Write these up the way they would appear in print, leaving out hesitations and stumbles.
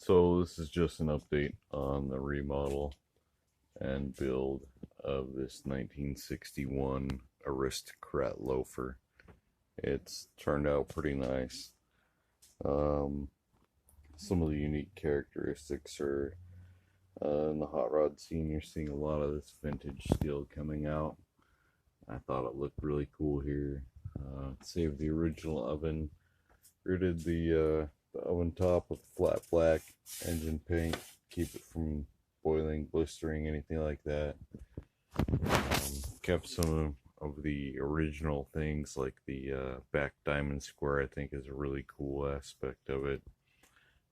So this is just an update on the remodel and build of this 1961 Aristocrat loafer. It's turned out pretty nice. Um, some of the unique characteristics are in the hot rod scene. You're seeing a lot of this vintage steel coming out. I thought it looked really cool here. Saved the original oven, ridded the oven top with flat black engine paint, keep it from boiling, blistering, anything like that. Kept some of the original things like the back diamond square. I think is a really cool aspect of it.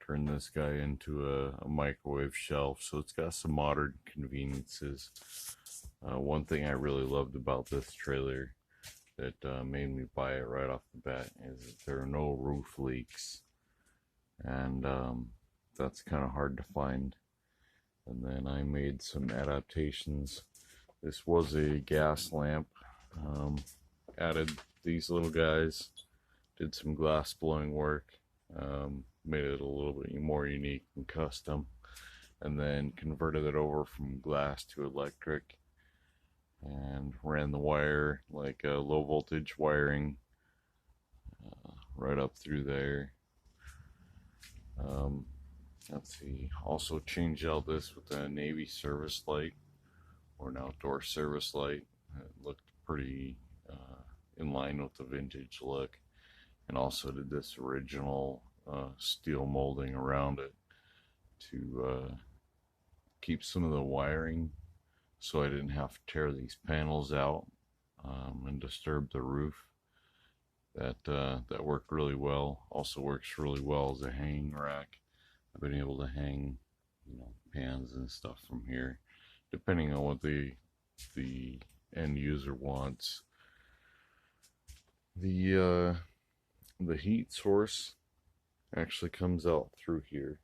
Turned this guy into a microwave shelf, so it's got some modern conveniences. One thing I really loved about this trailer that made me buy it right off the bat is that there are no roof leaks, and that's kind of hard to find. And then I made some adaptations. This was a gas lamp. Added these little guys, did some glass blowing work, made it a little bit more unique and custom, and then converted it over from glass to electric and ran the wire like a low voltage wiring right up through there. Let's see, also changed out this with a Navy service light or an outdoor service light. It looked pretty in line with the vintage look, and also did this original steel molding around it to keep some of the wiring so I didn't have to tear these panels out and disturb the roof. That worked really well. Also works really well as a hanging rack. I've been able to hang, pans and stuff from here, depending on what the end user wants. The heat source actually comes out through here,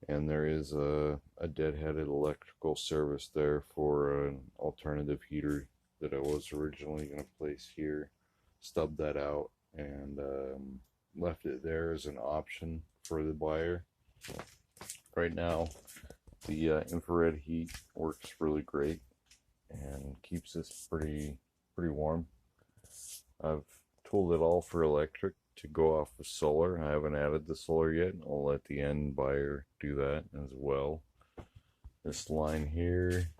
and there is a deadheaded electrical service there for an alternative heater that I was originally going to place here. Stubbed that out and left it there as an option for the buyer. Right now, the infrared heat works really great and keeps us pretty warm. I've tooled it all for electric to go off of solar. I haven't added the solar yet. I'll let the end buyer do that as well. This line here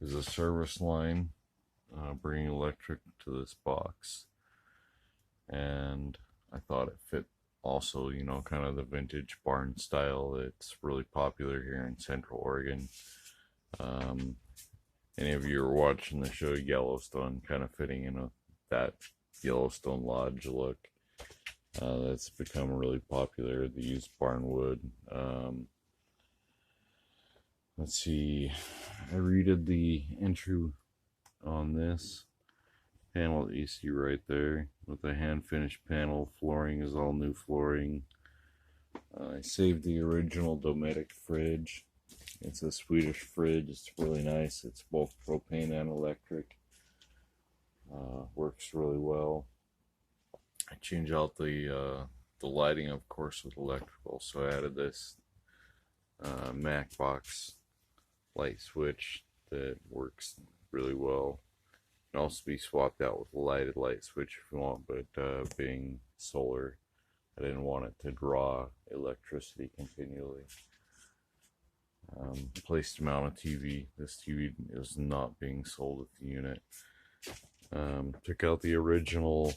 is a service line bringing electric to this box, and I thought it fit also, kind of the vintage barn style that's really popular here in Central Oregon. Any of you are watching the show Yellowstone, kind of fitting in with that Yellowstone Lodge look. That's become really popular, the used barn wood. Let's see, I redid the entry on this panel that you see right there with a hand finished panel. Flooring is all new flooring. I saved the original Dometic fridge. It's a Swedish fridge. It's really nice. It's both propane and electric. Works really well. I changed out the lighting, of course, with electrical. So I added this MacBox light switch that works really well. Can also be swapped out with a lighted light switch if you want, but being solar, I didn't want it to draw electricity continually. Place to mount a TV. This TV is not being sold at the unit. Took out the original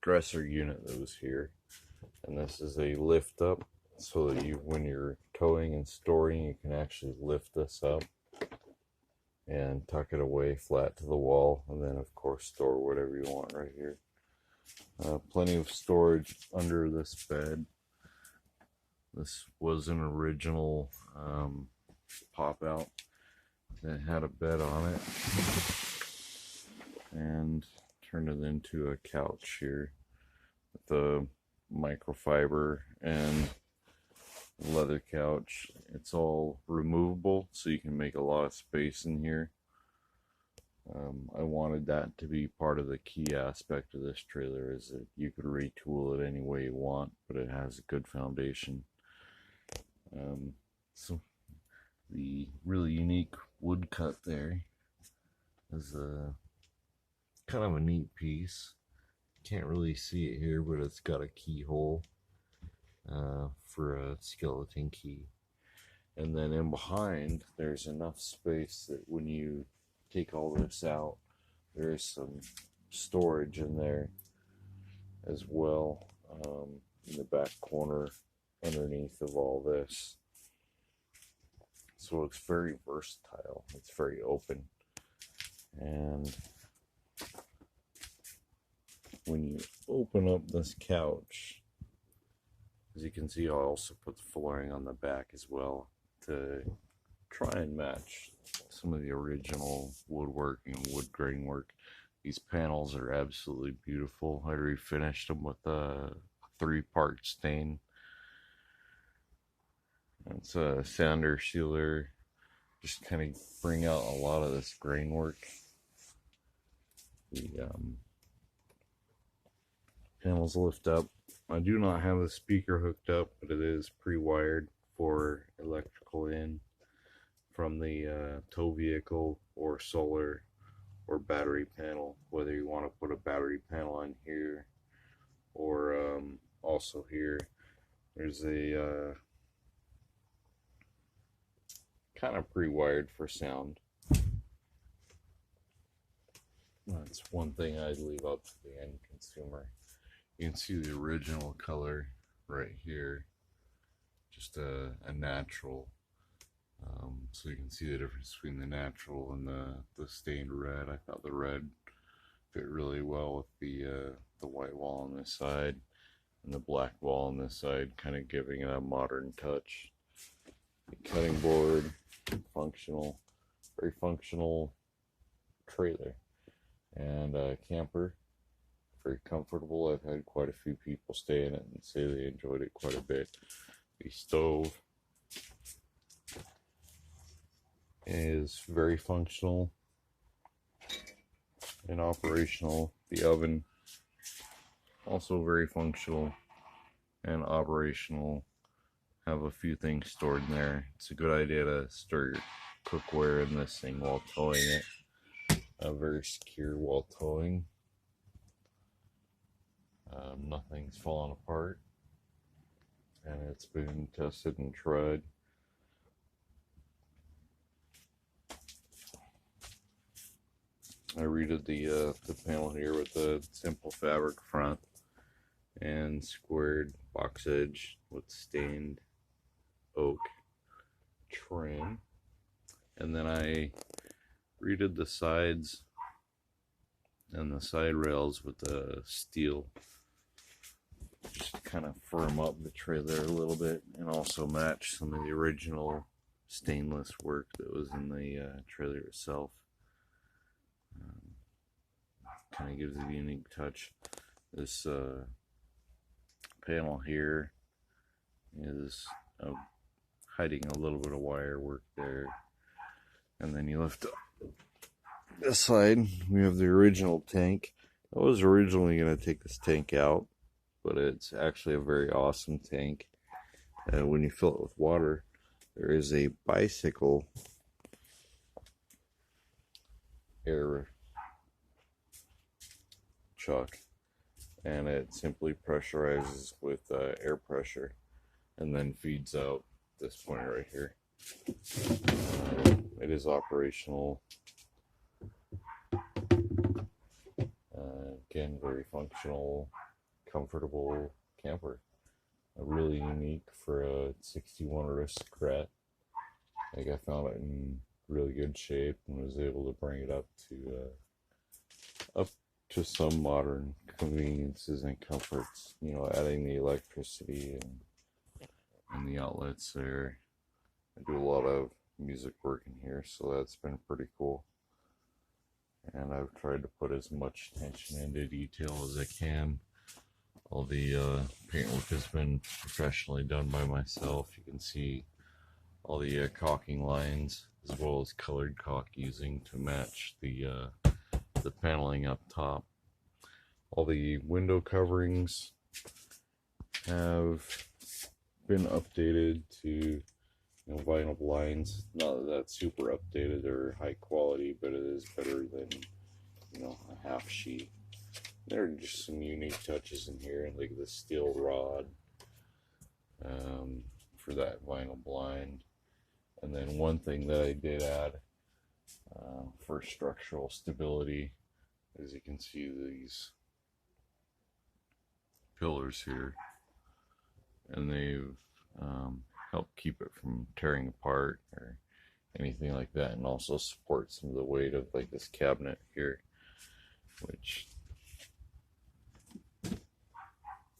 dresser unit that was here, and this is a lift up, so that when you're towing and storing, you can actually lift this up and tuck it away flat to the wall, and then of course store whatever you want right here. Plenty of storage under this bed. This was an original pop out that had a bed on it, and turned it into a couch here with the microfiber and leather couch. It's all removable, so you can make a lot of space in here. I wanted that to be part of the key aspect of this trailer, is that you could retool it any way you want, but it has a good foundation. So the really unique wood cut there is a kind of a neat piece. Can't really see it here, but it's got a keyhole for a skeleton key. And then in behind, there's enough space that when you take all this out, there's some storage in there as well, in the back corner underneath of all this. So it's very versatile, it's very open. And when you open up this couch, as you can see, I also put the flooring on the back as well to try and match some of the original woodwork and wood grain work. These panels are absolutely beautiful. I refinished them with a 3-part stain. It's a sander sealer, just kind of bring out a lot of this grain work. The panels lift up. I do not have a speaker hooked up, but it is pre-wired for electrical in from the tow vehicle or solar or battery panel, whether you want to put a battery panel in here or also here. There's a kind of pre-wired for sound. That's one thing I'd leave up to the end consumer. You can see the original color right here, just a natural. So you can see the difference between the natural and the stained red. I thought the red fit really well with the white wall on this side and the black wall on this side, kind of giving it a modern touch. The cutting board, functional, very functional trailer, and camper. Very comfortable. I've had quite a few people stay in it and say they enjoyed it quite a bit. The stove is very functional and operational. The oven also very functional and operational. Have a few things stored in there. It's a good idea to store your cookware in this thing while towing it. Very secure while towing. Nothing's fallen apart, and it's been tested and tried. I redid the panel here with the simple fabric front and squared box edge with stained oak trim, and then I redid the sides and the side rails with the steel, just to kind of firm up the trailer a little bit and also match some of the original stainless work that was in the trailer itself. Kind of gives it a unique touch. This panel here is hiding a little bit of wire work there, and then you lift up this side. We have the original tank. I was originally going to take this tank out, but it's actually a very awesome tank. When you fill it with water, there is a bicycle air chuck, and it simply pressurizes with air pressure and then feeds out this point right here. It is operational. Again, very functional, comfortable camper. Really unique for a 61 Aristocrat. I think I found it in really good shape and was able to bring it up to some modern conveniences and comforts. You know, adding the electricity and the outlets there. I do a lot of music work in here, so that's been pretty cool. And I've tried to put as much attention into detail as I can. All the paintwork has been professionally done by myself. You can see all the caulking lines as well as colored caulk using to match the paneling up top. All the window coverings have been updated to vinyl blinds. Not that that's super updated or high quality, but it is better than a half sheet. There are just some unique touches in here, like the steel rod for that vinyl blind. And then one thing that I did add for structural stability, as you can see, these pillars here, and they've helped keep it from tearing apart or anything like that, and also support some of the weight of like this cabinet here, which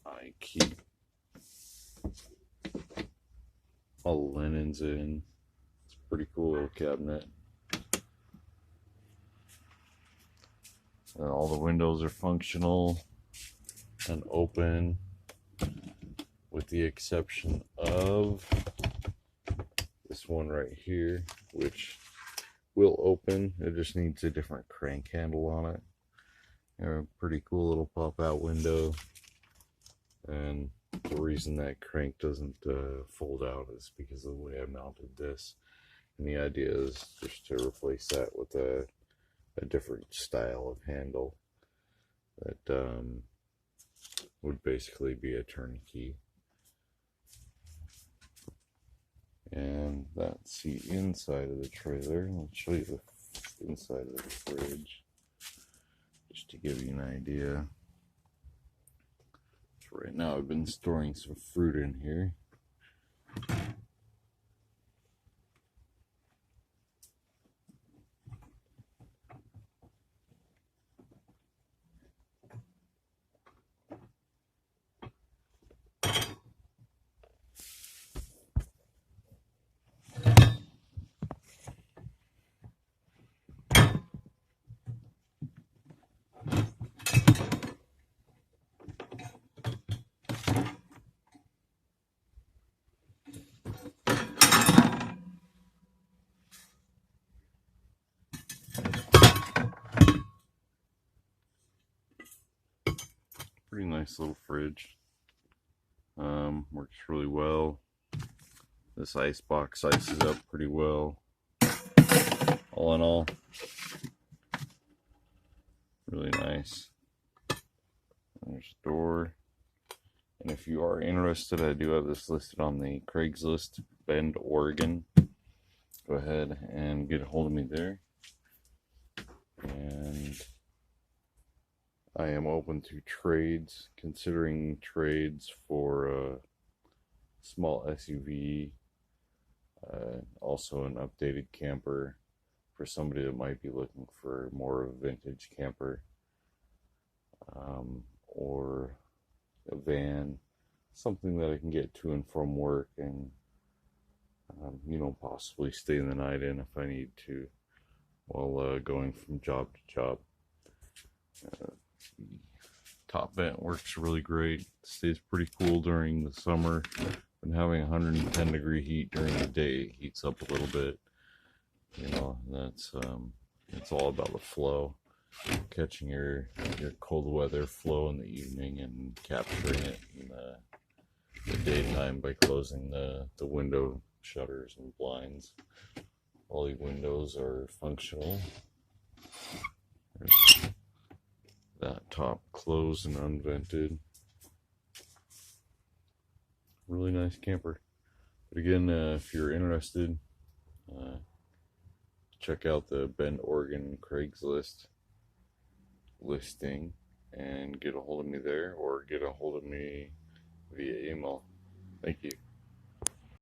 I keep all the linens in. It's a pretty cool little cabinet. And all the windows are functional and open, with the exception of this one right here, which will open. It just needs a different crank handle on it. A pretty cool little pop-out window. And the reason that crank doesn't fold out is because of the way I mounted this. And the idea is just to replace that with a different style of handle that would basically be a turnkey. And that's the inside of the trailer. I'll show you the inside of the fridge just to give you an idea. So right now I've been storing some fruit in here. Pretty nice little fridge. Works really well. This ice box ices up pretty well. All in all, really nice. There's a door. And if you are interested, I do have this listed on the Craigslist, Bend, Oregon. Go ahead and get a hold of me there. And I am open to trades, considering trades for a small SUV, also an updated camper for somebody that might be looking for more of a vintage camper, or a van, something that I can get to and from work and possibly stay the night in if I need to while going from job to job. The top vent works really great. It stays pretty cool during the summer. Been having 110 degree heat during the day. It heats up a little bit. That's it's all about the flow. Catching your cold weather flow in the evening and capturing it in the daytime by closing the window shutters and blinds. All the windows are functional. There's that top closed and unvented. Really nice camper. But again, if you're interested, check out the Bend, Oregon Craigslist listing and get a hold of me there, or get a hold of me via email. Thank you.